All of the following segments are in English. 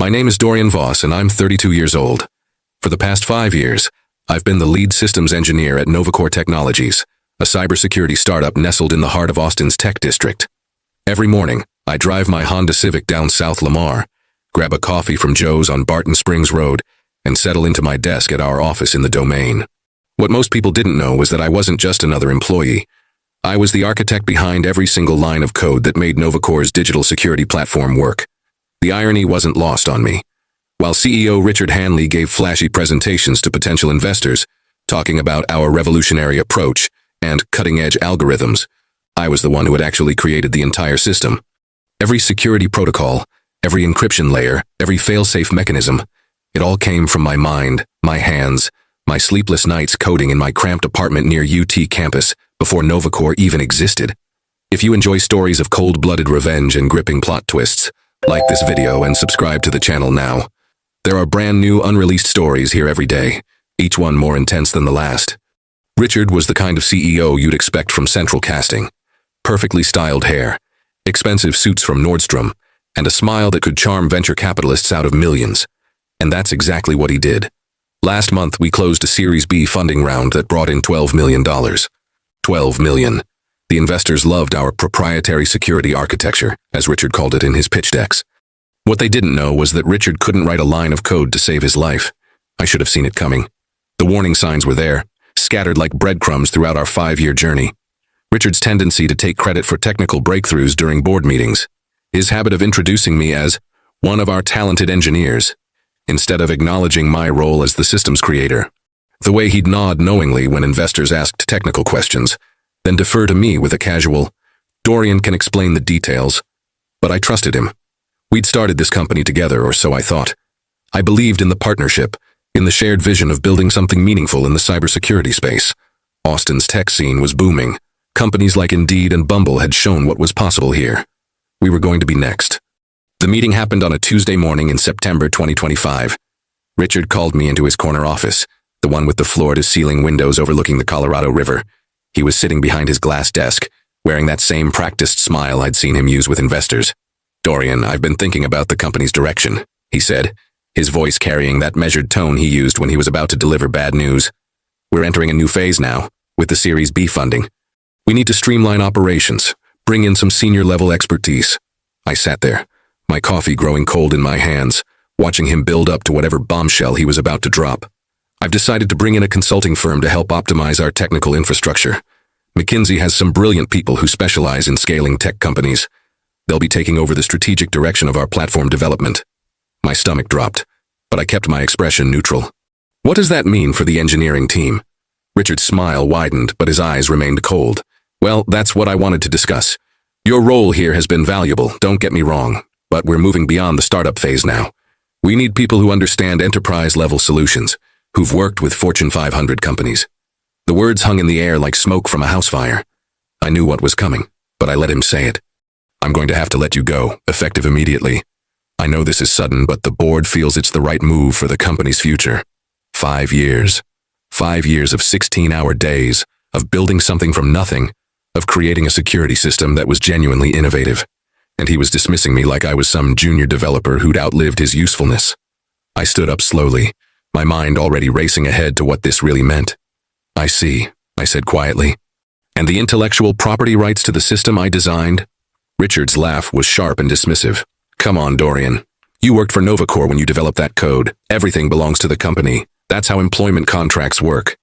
My name is Dorian Voss, and I'm 32 years old. For the past 5 years, I've been the lead systems engineer at Novacore Technologies, a cybersecurity startup nestled in the heart of Austin's tech district. Every morning, I drive my Honda Civic down South Lamar, grab a coffee from Joe's on Barton Springs Road, and settle into my desk at our office in the Domain. What most people didn't know was that I wasn't just another employee. I was the architect behind every single line of code that made Novacore's digital security platform work. The irony wasn't lost on me. While CEO Richard Hanley gave flashy presentations to potential investors, talking about our revolutionary approach and cutting-edge algorithms, I was the one who had actually created the entire system. Every security protocol, every encryption layer, every fail-safe mechanism, it all came from my mind, my hands, my sleepless nights coding in my cramped apartment near UT campus before Novacore even existed. If you enjoy stories of cold-blooded revenge and gripping plot twists, like this video and subscribe to the channel now. There are brand new unreleased stories here every day, each one more intense than the last. Richard was the kind of CEO you'd expect from Central Casting. Perfectly styled hair, expensive suits from Nordstrom, and a smile that could charm venture capitalists out of millions. And that's exactly what he did. Last month, we closed a Series B funding round that brought in $12 million. $12 million. The investors loved our proprietary security architecture, as Richard called it in his pitch decks. What they didn't know was that Richard couldn't write a line of code to save his life. I should have seen it coming. The warning signs were there, scattered like breadcrumbs throughout our 5-year journey. Richard's tendency to take credit for technical breakthroughs during board meetings. His habit of introducing me as one of our talented engineers, instead of acknowledging my role as the systems creator. The way he'd nod knowingly when investors asked technical questions, then defer to me with a casual, "Dorian can explain the details." But I trusted him. We'd started this company together, or so I thought. I believed in the partnership, in the shared vision of building something meaningful in the cybersecurity space. Austin's tech scene was booming. Companies like Indeed and Bumble had shown what was possible here. We were going to be next. The meeting happened on a Tuesday morning in September 2025. Richard called me into his corner office, the one with the floor-to-ceiling windows overlooking the Colorado River. He was sitting behind his glass desk, wearing that same practiced smile I'd seen him use with investors. "Dorian, I've been thinking about the company's direction," he said, his voice carrying that measured tone he used when he was about to deliver bad news. "We're entering a new phase now, with the Series B funding. We need to streamline operations, bring in some senior-level expertise." I sat there, my coffee growing cold in my hands, watching him build up to whatever bombshell he was about to drop. "I've decided to bring in a consulting firm to help optimize our technical infrastructure. McKinsey has some brilliant people who specialize in scaling tech companies. They'll be taking over the strategic direction of our platform development." My stomach dropped, but I kept my expression neutral. "What does that mean for the engineering team?" Richard's smile widened, but his eyes remained cold. "Well, that's what I wanted to discuss. Your role here has been valuable, don't get me wrong, but we're moving beyond the startup phase now. We need people who understand enterprise-level solutions, who've worked with Fortune 500 companies." The words hung in the air like smoke from a house fire. I knew what was coming, but I let him say it. "I'm going to have to let you go, effective immediately. I know this is sudden, but the board feels it's the right move for the company's future. 5 years. 5 years of 16-hour days, of building something from nothing, of creating a security system that was genuinely innovative. And he was dismissing me like I was some junior developer who'd outlived his usefulness." I stood up slowly, my mind already racing ahead to what this really meant. "I see," I said quietly. "And the intellectual property rights to the system I designed?" Richard's laugh was sharp and dismissive. "Come on, Dorian. You worked for Novacore when you developed that code. Everything belongs to the company. That's how employment contracts work."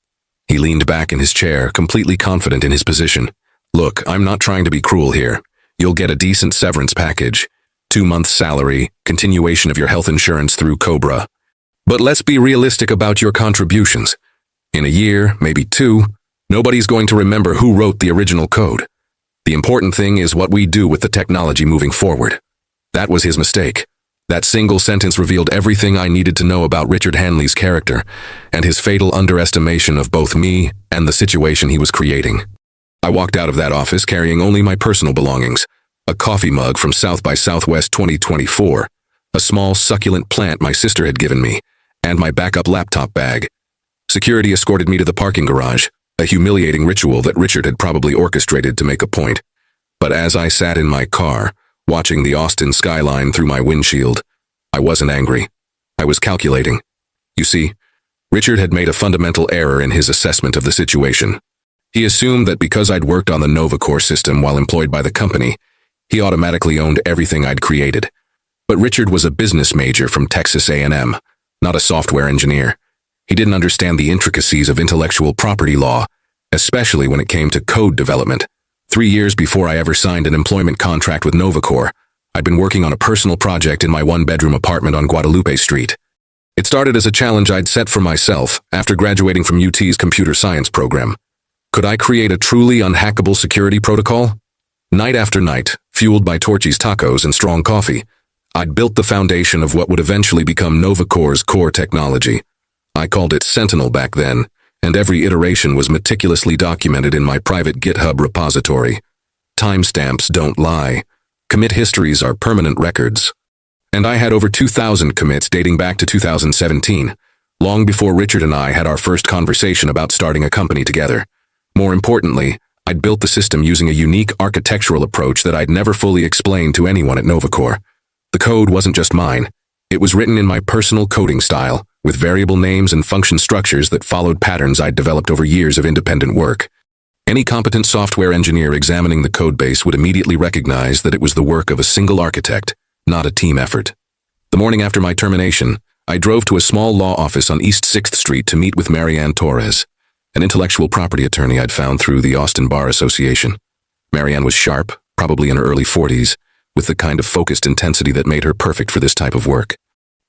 He leaned back in his chair, completely confident in his position. "Look, I'm not trying to be cruel here. You'll get a decent severance package, 2 months' salary, continuation of your health insurance through Cobra. But let's be realistic about your contributions. In a year, maybe 2, nobody's going to remember who wrote the original code. The important thing is what we do with the technology moving forward." That was his mistake. That single sentence revealed everything I needed to know about Richard Hanley's character and his fatal underestimation of both me and the situation he was creating. I walked out of that office carrying only my personal belongings, a coffee mug from South by Southwest 2024, a small succulent plant my sister had given me, and my backup laptop bag. Security escorted me to the parking garage, a humiliating ritual that Richard had probably orchestrated to make a point. But as I sat in my car, watching the Austin skyline through my windshield, I wasn't angry. I was calculating. You see, Richard had made a fundamental error in his assessment of the situation. He assumed that because I'd worked on the NovaCore system while employed by the company, he automatically owned everything I'd created. But Richard was a business major from Texas A&M, not a software engineer. He didn't understand the intricacies of intellectual property law, especially when it came to code development. 3 years before I ever signed an employment contract with NovaCore, I'd been working on a personal project in my one-bedroom apartment on Guadalupe Street. It started as a challenge I'd set for myself after graduating from UT's computer science program. Could I create a truly unhackable security protocol? Night after night, fueled by Torchy's tacos and strong coffee, I'd built the foundation of what would eventually become NovaCore's core technology. I called it Sentinel back then, and every iteration was meticulously documented in my private GitHub repository. Timestamps don't lie. Commit histories are permanent records. And I had over 2,000 commits dating back to 2017, long before Richard and I had our first conversation about starting a company together. More importantly, I'd built the system using a unique architectural approach that I'd never fully explained to anyone at NovaCore. The code wasn't just mine. It was written in my personal coding style, with variable names and function structures that followed patterns I'd developed over years of independent work. Any competent software engineer examining the codebase would immediately recognize that it was the work of a single architect, not a team effort. The morning after my termination, I drove to a small law office on East 6th Street to meet with Marianne Torres, an intellectual property attorney I'd found through the Austin Bar Association. Marianne was sharp, probably in her early 40s, with the kind of focused intensity that made her perfect for this type of work.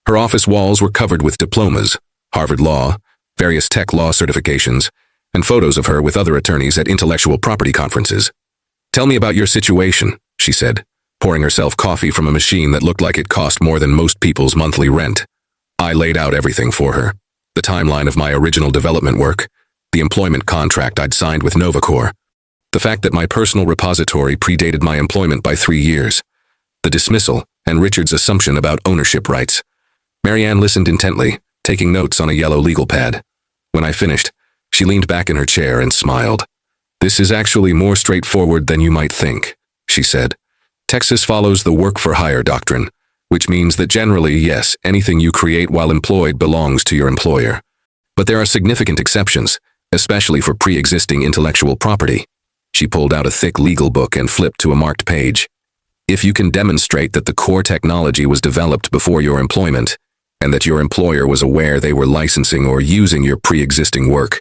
Her office walls were covered with diplomas, Harvard Law, various tech law certifications, and photos of her with other attorneys at intellectual property conferences. "Tell me about your situation," she said, pouring herself coffee from a machine that looked like it cost more than most people's monthly rent. I laid out everything for her. The timeline of my original development work, the employment contract I'd signed with NovaCore, the fact that my personal repository predated my employment by 3 years, the dismissal, and Richard's assumption about ownership rights. Marianne listened intently, taking notes on a yellow legal pad. When I finished, she leaned back in her chair and smiled. "This is actually more straightforward than you might think," she said. "Texas follows the work-for-hire doctrine, which means that generally, yes, anything you create while employed belongs to your employer. But there are significant exceptions, especially for pre-existing intellectual property." She pulled out a thick legal book and flipped to a marked page. "If you can demonstrate that the core technology was developed before your employment, and that your employer was aware they were licensing or using your pre-existing work,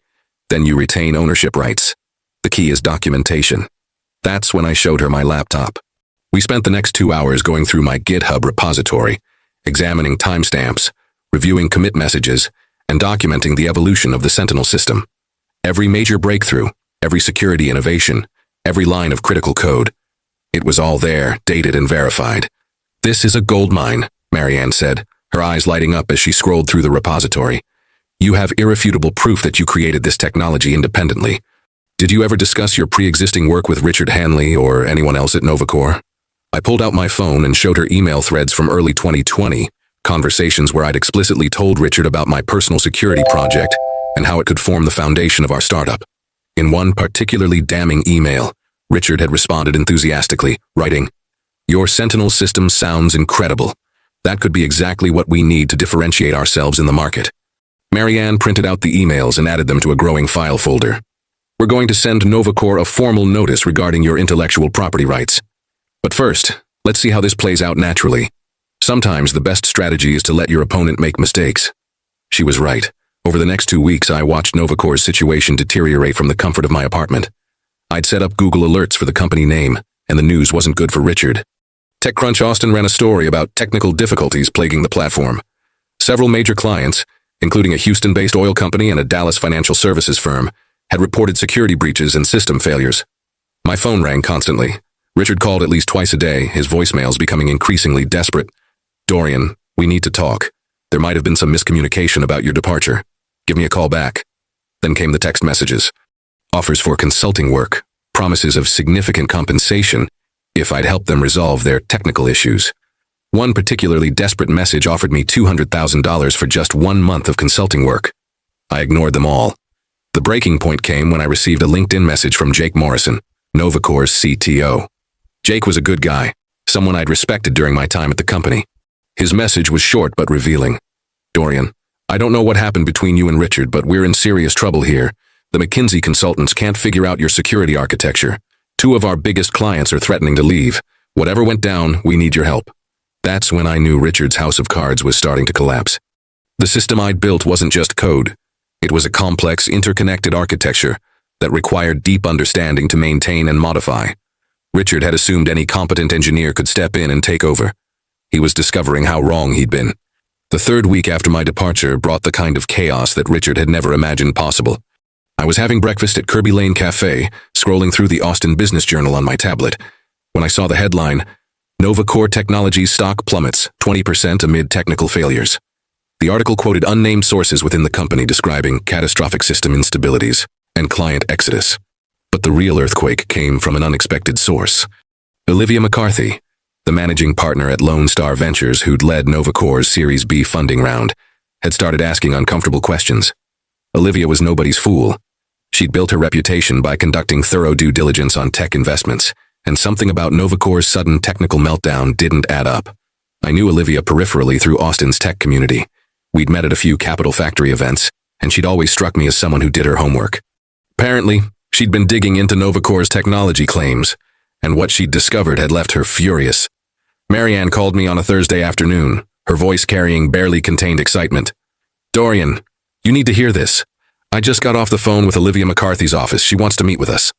then you retain ownership rights. The key is documentation." That's when I showed her my laptop. We spent the next 2 hours going through my GitHub repository, examining timestamps, reviewing commit messages, and documenting the evolution of the Sentinel system. Every major breakthrough, every security innovation, every line of critical code. It was all there, dated and verified. "This is a goldmine," Marianne said, her eyes lighting up as she scrolled through the repository. "You have irrefutable proof that you created this technology independently. Did you ever discuss your pre-existing work with Richard Hanley or anyone else at NovaCore?" I pulled out my phone and showed her email threads from early 2020, conversations where I'd explicitly told Richard about my personal security project and how it could form the foundation of our startup. In one particularly damning email, Richard had responded enthusiastically, writing, "Your Sentinel system sounds incredible. That could be exactly what we need to differentiate ourselves in the market." Marianne printed out the emails and added them to a growing file folder. "We're going to send NovaCore a formal notice regarding your intellectual property rights. But first, let's see how this plays out naturally. Sometimes the best strategy is to let your opponent make mistakes." She was right. Over the next 2 weeks, I watched NovaCore's situation deteriorate from the comfort of my apartment. I'd set up Google alerts for the company name, and the news wasn't good for Richard. TechCrunch Austin ran a story about technical difficulties plaguing the platform. Several major clients, including a Houston-based oil company and a Dallas financial services firm, had reported security breaches and system failures. My phone rang constantly. Richard called at least twice a day, his voicemails becoming increasingly desperate. "Dorian, we need to talk. There might have been some miscommunication about your departure. Give me a call back." Then came the text messages. Offers for consulting work, promises of significant compensation if I'd help them resolve their technical issues. One particularly desperate message offered me $200,000 for just 1 month of consulting work. I ignored them all. The breaking point came when I received a LinkedIn message from Jake Morrison, NovaCore's CTO. Jake was a good guy, someone I'd respected during my time at the company. His message was short but revealing. Dorian, I don't know what happened between you and Richard, but we're in serious trouble here. The McKinsey consultants can't figure out your security architecture. 2 of our biggest clients are threatening to leave. Whatever went down, we need your help. That's when I knew Richard's house of cards was starting to collapse. The system I'd built wasn't just code. It was a complex, interconnected architecture that required deep understanding to maintain and modify. Richard had assumed any competent engineer could step in and take over. He was discovering how wrong he'd been. The 3rd week after my departure brought the kind of chaos that Richard had never imagined possible. I was having breakfast at Kirby Lane Cafe, scrolling through the Austin Business Journal on my tablet, when I saw the headline, "NovaCore Technologies stock plummets, 20% amid technical failures." The article quoted unnamed sources within the company describing catastrophic system instabilities and client exodus. But the real earthquake came from an unexpected source. Olivia McCarthy, the managing partner at Lone Star Ventures who'd led NovaCore's Series B funding round, had started asking uncomfortable questions. Olivia was nobody's fool. She'd built her reputation by conducting thorough due diligence on tech investments, and something about NovaCore's sudden technical meltdown didn't add up. I knew Olivia peripherally through Austin's tech community. We'd met at a few Capital Factory events, and she'd always struck me as someone who did her homework. Apparently, she'd been digging into NovaCore's technology claims, and what she'd discovered had left her furious. Marianne called me on a Thursday afternoon, her voice carrying barely contained excitement. "Dorian, you need to hear this. I just got off the phone with Olivia McCarthy's office. She wants to meet with us."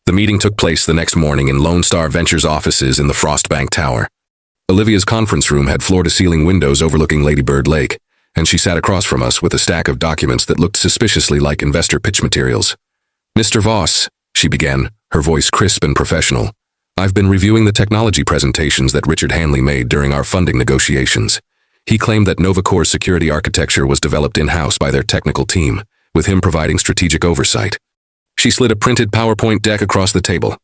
The meeting took place the next morning in Lone Star Ventures offices in the Frostbank Tower. Olivia's conference room had floor-to-ceiling windows overlooking Lady Bird Lake, and she sat across from us with a stack of documents that looked suspiciously like investor pitch materials. "Mr. Voss," she began, her voice crisp and professional, "I've been reviewing the technology presentations that Richard Hanley made during our funding negotiations. He claimed that NovaCore's security architecture was developed in-house by their technical team, with him providing strategic oversight." She slid a printed PowerPoint deck across the table.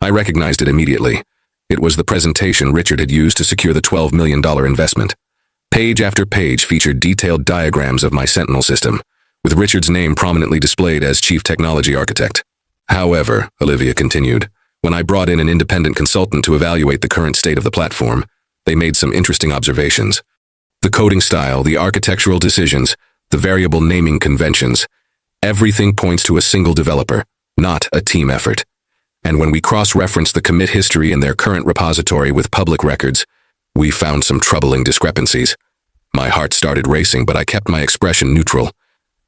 I recognized it immediately. It was the presentation Richard had used to secure the $12 million investment. Page after page featured detailed diagrams of my Sentinel system, with Richard's name prominently displayed as Chief Technology Architect. "However," Olivia continued, "when I brought in an independent consultant to evaluate the current state of the platform, they made some interesting observations. The coding style, the architectural decisions, the variable naming conventions, everything points to a single developer, not a team effort. And when we cross-referenced the commit history in their current repository with public records, we found some troubling discrepancies." My heart started racing, but I kept my expression neutral.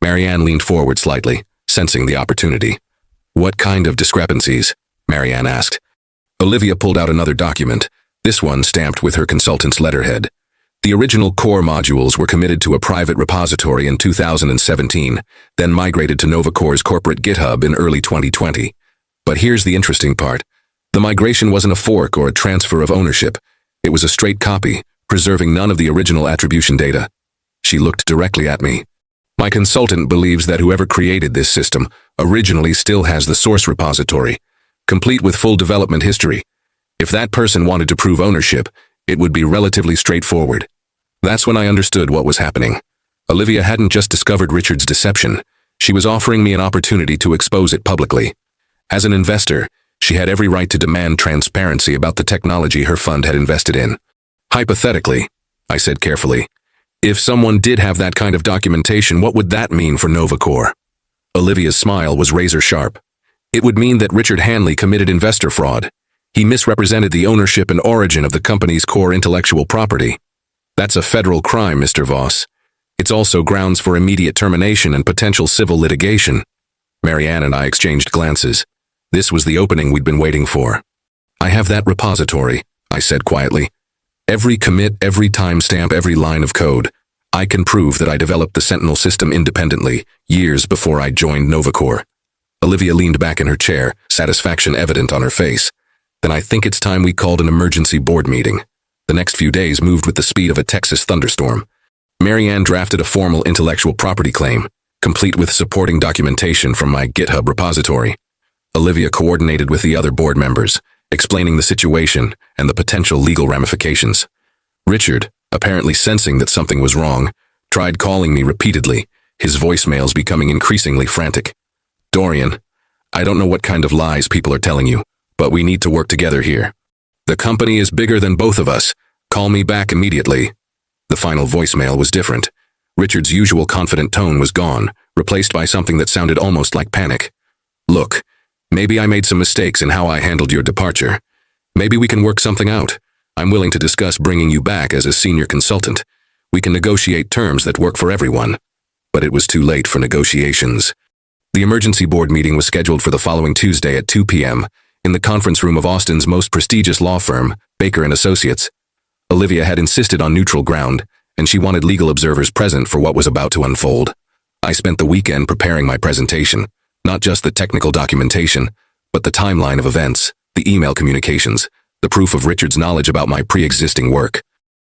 Marianne leaned forward slightly, sensing the opportunity. "What kind of discrepancies?" Marianne asked. Olivia pulled out another document, this one stamped with her consultant's letterhead. The original core modules were committed to a private repository in 2017, then migrated to NovaCore's corporate GitHub in early 2020. But here's the interesting part. The migration wasn't a fork or a transfer of ownership. It was a straight copy, preserving none of the original attribution data. She looked directly at me. "My consultant believes that whoever created this system originally still has the source repository, complete with full development history. If that person wanted to prove ownership, it would be relatively straightforward." That's when I understood what was happening. Olivia hadn't just discovered Richard's deception. She was offering me an opportunity to expose it publicly. As an investor, she had every right to demand transparency about the technology her fund had invested in. "Hypothetically," I said carefully, "if someone did have that kind of documentation, what would that mean for NovaCore?" Olivia's smile was razor-sharp. "It would mean that Richard Hanley committed investor fraud. He misrepresented the ownership and origin of the company's core intellectual property. That's a federal crime, Mr. Voss. It's also grounds for immediate termination and potential civil litigation." Marianne and I exchanged glances. This was the opening we'd been waiting for. "I have that repository," I said quietly. "Every commit, every timestamp, every line of code. I can prove that I developed the Sentinel system independently, years before I joined NovaCore." Olivia leaned back in her chair, satisfaction evident on her face. "Then I think it's time we called an emergency board meeting." The next few days moved with the speed of a Texas thunderstorm. Marianne drafted a formal intellectual property claim, complete with supporting documentation from my GitHub repository. Olivia coordinated with the other board members, explaining the situation and the potential legal ramifications. Richard, apparently sensing that something was wrong, tried calling me repeatedly, his voicemails becoming increasingly frantic. "Dorian, I don't know what kind of lies people are telling you, but we need to work together here. The company is bigger than both of us. Call me back immediately." The final voicemail was different. Richard's usual confident tone was gone, replaced by something that sounded almost like panic. Look, maybe I made some mistakes in how I handled your departure. Maybe we can work something out. I'm willing to discuss bringing you back as a senior consultant. We can negotiate terms that work for everyone. But it was too late for negotiations. The emergency board meeting was scheduled for the following Tuesday at 2 p.m. in the conference room of Austin's most prestigious law firm, Baker & Associates. Olivia had insisted on neutral ground, and she wanted legal observers present for what was about to unfold. I spent the weekend preparing my presentation, not just the technical documentation, but the timeline of events, the email communications, the proof of Richard's knowledge about my pre-existing work.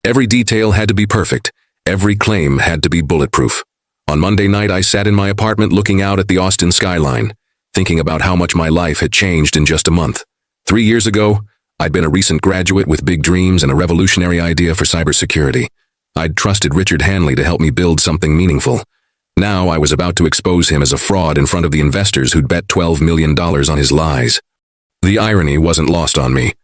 Every detail had to be perfect. Every claim had to be bulletproof. On Monday night, I sat in my apartment looking out at the Austin skyline, thinking about how much my life had changed in just a month. 3 years ago, I'd been a recent graduate with big dreams and a revolutionary idea for cybersecurity. I'd trusted Richard Hanley to help me build something meaningful. Now I was about to expose him as a fraud in front of the investors who'd bet $12 million on his lies. The irony wasn't lost on me.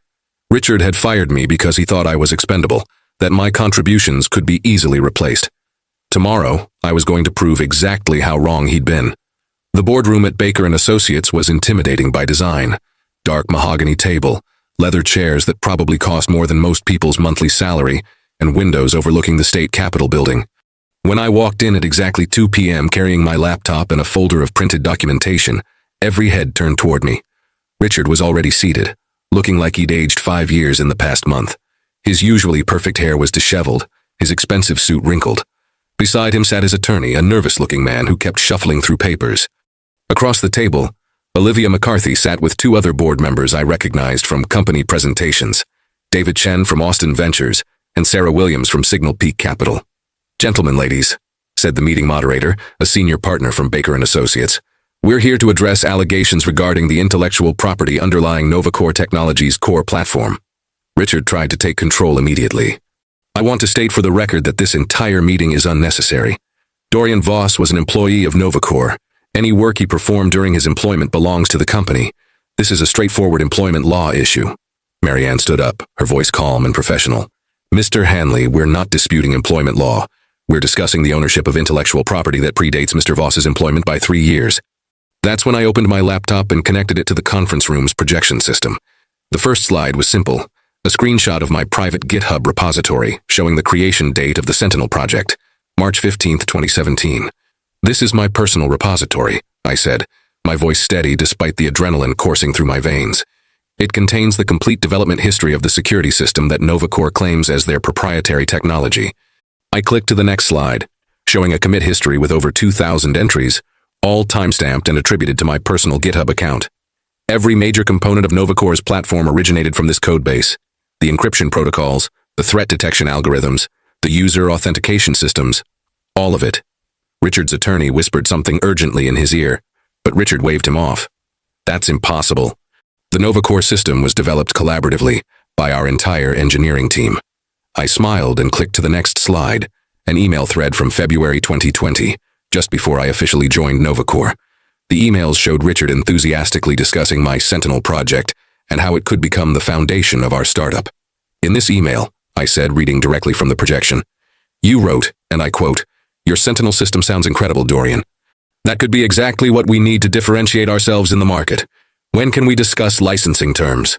Richard had fired me because he thought I was expendable, that my contributions could be easily replaced. Tomorrow, I was going to prove exactly how wrong he'd been. The boardroom at Baker & Associates was intimidating by design. Dark mahogany table, leather chairs that probably cost more than most people's monthly salary, and windows overlooking the state capitol building. When I walked in at exactly 2 p.m. carrying my laptop and a folder of printed documentation, every head turned toward me. Richard was already seated, looking like he'd aged 5 years in the past month. His usually perfect hair was disheveled, his expensive suit wrinkled. Beside him sat his attorney, a nervous-looking man who kept shuffling through papers. Across the table, Olivia McCarthy sat with 2 other board members I recognized from company presentations, David Chen from Austin Ventures and Sarah Williams from Signal Peak Capital. "Gentlemen, ladies," said the meeting moderator, a senior partner from Baker & Associates, "we're here to address allegations regarding the intellectual property underlying NovaCore Technologies' core platform." Richard tried to take control immediately. "I want to state for the record that this entire meeting is unnecessary. Dorian Voss was an employee of NovaCore. Any work he performed during his employment belongs to the company. This is a straightforward employment law issue." Marianne stood up, her voice calm and professional. "Mr. Hanley, we're not disputing employment law. We're discussing the ownership of intellectual property that predates Mr. Voss's employment by 3 years." That's when I opened my laptop and connected it to the conference room's projection system. The first slide was simple, a screenshot of my private GitHub repository showing the creation date of the Sentinel project, March 15, 2017. "This is my personal repository," I said, my voice steady despite the adrenaline coursing through my veins. "It contains the complete development history of the security system that NovaCore claims as their proprietary technology." I clicked to the next slide, showing a commit history with over 2,000 entries, all timestamped and attributed to my personal GitHub account. Every major component of NovaCore's platform originated from this codebase. The encryption protocols, the threat detection algorithms, the user authentication systems, all of it. Richard's attorney whispered something urgently in his ear, but Richard waved him off. "That's impossible." The NovaCore system was developed collaboratively by our entire engineering team. I smiled and clicked to the next slide, an email thread from February 2020, just before I officially joined NovaCore. The emails showed Richard enthusiastically discussing my Sentinel project and how it could become the foundation of our startup. In this email, I said, reading directly from the projection, "You wrote, and I quote, 'Your Sentinel system sounds incredible, Dorian. That could be exactly what we need to differentiate ourselves in the market. When can we discuss licensing terms?'"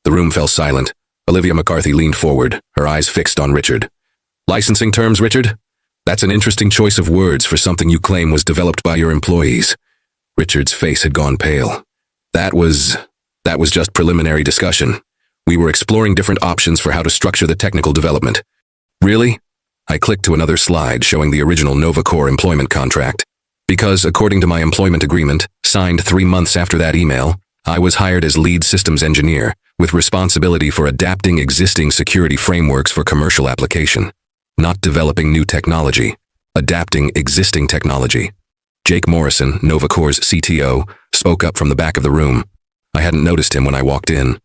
The room fell silent. Olivia McCarthy leaned forward, her eyes fixed on Richard. "Licensing terms, Richard? That's an interesting choice of words for something you claim was developed by your employees." Richard's face had gone pale. That was just preliminary discussion. We were exploring different options for how to structure the technical development." "Really?" I clicked to another slide showing the original NovaCore employment contract. Because, according to my employment agreement, signed 3 months after that email, I was hired as lead systems engineer, with responsibility for adapting existing security frameworks for commercial application. Not developing new technology, adapting existing technology. Jake Morrison, NovaCore's CTO, spoke up from the back of the room. I hadn't noticed him when I walked in.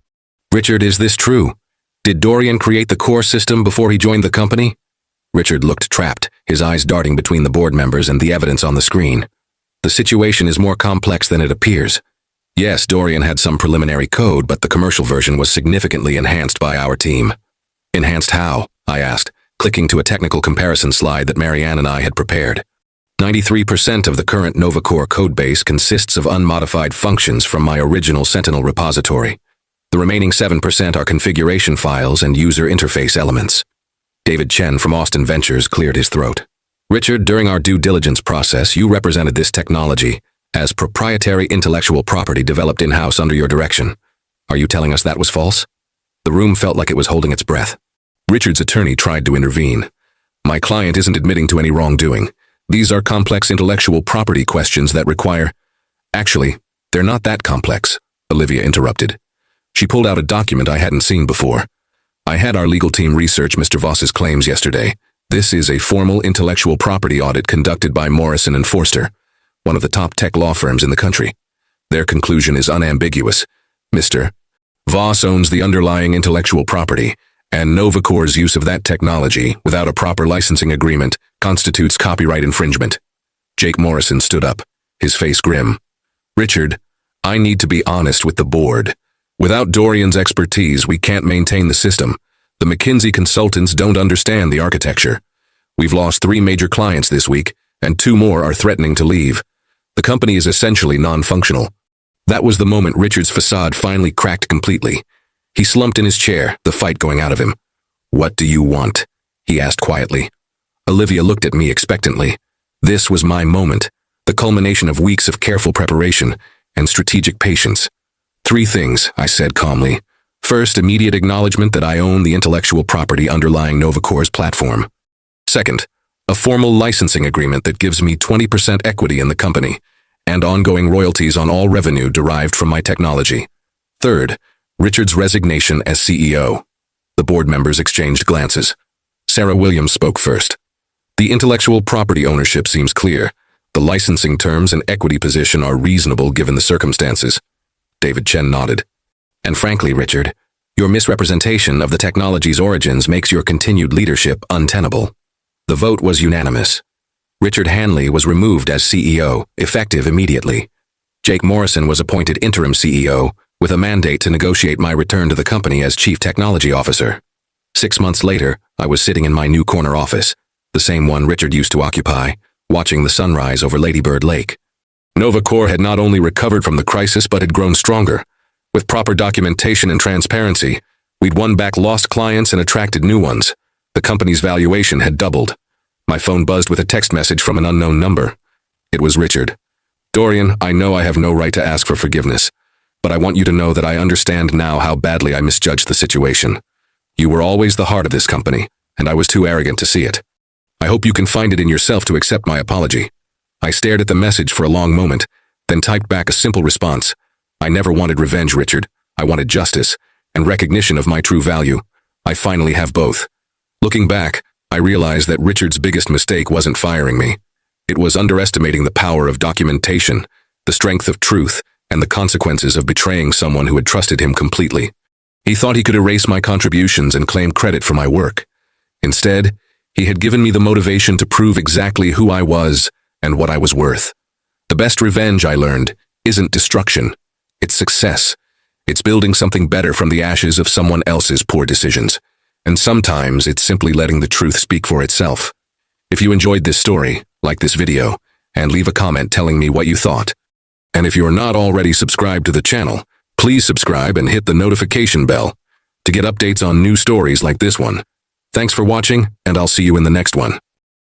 "Richard, is this true? Did Dorian create the core system before he joined the company?" Richard looked trapped, his eyes darting between the board members and the evidence on the screen. "The situation is more complex than it appears. Yes, Dorian had some preliminary code, but the commercial version was significantly enhanced by our team." "Enhanced how?" I asked, clicking to a technical comparison slide that Marianne and I had prepared. 93% of the current NovaCore codebase consists of unmodified functions from my original Sentinel repository. The remaining 7% are configuration files and user interface elements. David Chen from Austin Ventures cleared his throat. Richard, during our due diligence process, you represented this technology as proprietary intellectual property developed in-house under your direction. Are you telling us that was false? The room felt like it was holding its breath. Richard's attorney tried to intervene. My client isn't admitting to any wrongdoing. These are complex intellectual property questions that require— Actually, they're not that complex, Olivia interrupted. She pulled out a document I hadn't seen before. I had our legal team research Mr. Voss's claims yesterday. This is a formal intellectual property audit conducted by Morrison & Forster, one of the top tech law firms in the country. Their conclusion is unambiguous. Mr. Voss owns the underlying intellectual property, and NovaCore's use of that technology without a proper licensing agreement constitutes copyright infringement. Jake Morrison stood up, his face grim. Richard, I need to be honest with the board. Without Dorian's expertise, we can't maintain the system. The McKinsey consultants don't understand the architecture. We've lost 3 major clients this week, and 2 more are threatening to leave. The company is essentially non-functional. That was the moment Richard's facade finally cracked completely. He slumped in his chair, the fight going out of him. What do you want? He asked quietly. Olivia looked at me expectantly. This was my moment, the culmination of weeks of careful preparation and strategic patience. 3 things, I said calmly. First, immediate acknowledgement that I own the intellectual property underlying NovaCore's platform. Second, a formal licensing agreement that gives me 20% equity in the company and ongoing royalties on all revenue derived from my technology. Third, Richard's resignation as CEO. The board members exchanged glances. Sarah Williams spoke first. The intellectual property ownership seems clear. The licensing terms and equity position are reasonable given the circumstances. David Chen nodded. And frankly, Richard, your misrepresentation of the technology's origins makes your continued leadership untenable. The vote was unanimous. Richard Hanley was removed as CEO, effective immediately. Jake Morrison was appointed interim CEO, with a mandate to negotiate my return to the company as Chief Technology Officer. 6 months later, I was sitting in my new corner office, the same one Richard used to occupy, watching the sunrise over Ladybird Lake. NovaCore had not only recovered from the crisis but had grown stronger. With proper documentation and transparency, we'd won back lost clients and attracted new ones. The company's valuation had doubled. My phone buzzed with a text message from an unknown number. It was Richard. Dorian, I know I have no right to ask for forgiveness, but I want you to know that I understand now how badly I misjudged the situation. You were always the heart of this company, and I was too arrogant to see it. I hope you can find it in yourself to accept my apology. I stared at the message for a long moment, then typed back a simple response. I never wanted revenge, Richard. I wanted justice and recognition of my true value. I finally have both. Looking back, I realized that Richard's biggest mistake wasn't firing me. It was underestimating the power of documentation, the strength of truth, and the consequences of betraying someone who had trusted him completely. He thought he could erase my contributions and claim credit for my work. Instead, he had given me the motivation to prove exactly who I was and what I was worth. The best revenge, I learned, isn't destruction. It's success. It's building something better from the ashes of someone else's poor decisions. And sometimes it's simply letting the truth speak for itself. If you enjoyed this story, like this video, and leave a comment telling me what you thought. And if you're not already subscribed to the channel, please subscribe and hit the notification bell to get updates on new stories like this one. Thanks for watching, and I'll see you in the next one.